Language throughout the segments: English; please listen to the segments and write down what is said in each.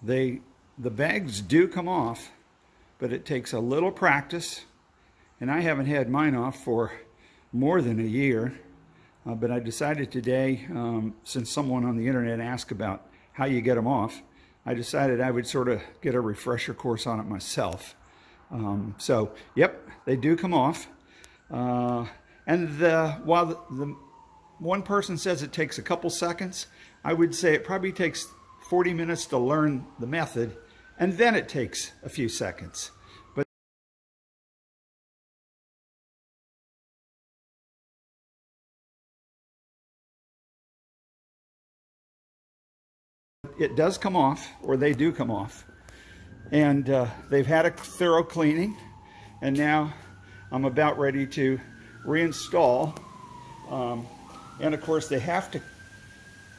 The bags do come off, but it takes a little practice, and I haven't had mine off for more than a year. But I decided today, since someone on the internet asked about how you get them off, I decided I would sort of get a refresher course on it myself. So, yep, they do come off. And while the one person says it takes a couple seconds, I would say it probably takes 40 minutes to learn the method, and then it takes a few seconds. But it does come off, or they do come off. And they've had a thorough cleaning, and now I'm about ready to reinstall. And of course they have to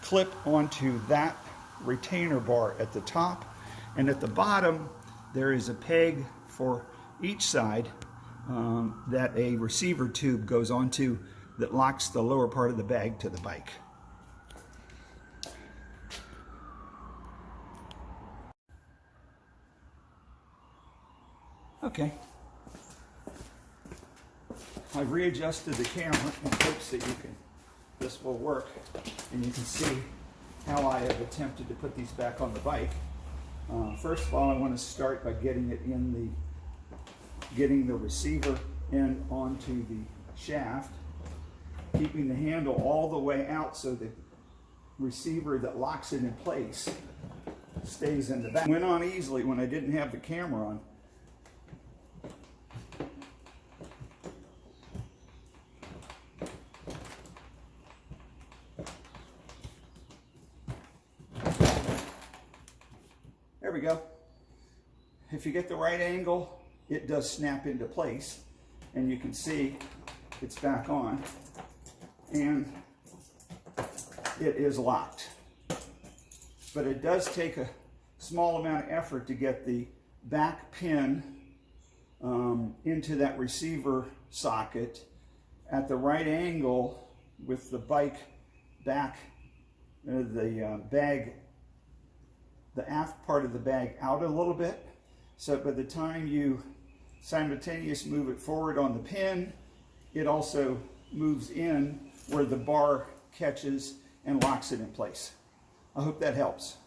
clip onto that retainer bar at the top, and at the bottom there is a peg for each side that a receiver tube goes onto that locks the lower part of the bag to the bike. Okay, I've readjusted the camera in hopes that this will work, and you can see how I have attempted to put these back on the bike. First of all, I want to start by getting the receiver end onto the shaft, keeping the handle all the way out so the receiver that locks it in place stays in the back. It went on easily when I didn't have the camera on. There we go. If you get the right angle, it does snap into place, and you can see it's back on, and it is locked. But it does take a small amount of effort to get the back pin into that receiver socket at the right angle with the bike back, the aft part of the bag out a little bit, so by the time you simultaneously move it forward on the pin, it also moves in where the bar catches and locks it in place. I hope that helps.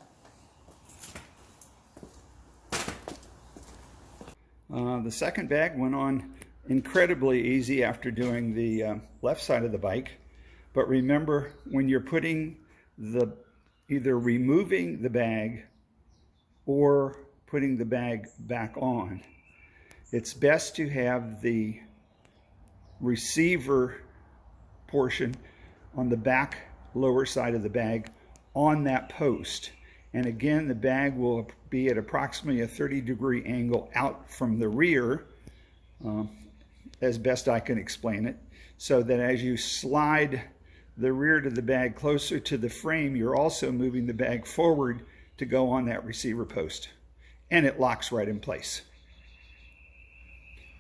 The second bag went on incredibly easy after doing the left side of the bike, but remember, when you're putting either removing the bag or putting the bag back on, it's best to have the receiver portion on the back lower side of the bag on that post. And again, the bag will be at approximately a 30-degree angle out from the rear, as best I can explain it, so that as you slide the rear to the bag closer to the frame, you're also moving the bag forward to go on that receiver post, and it locks right in place.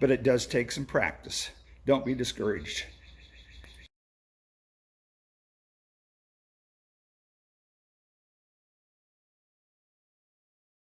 But it does take some practice. Don't be discouraged.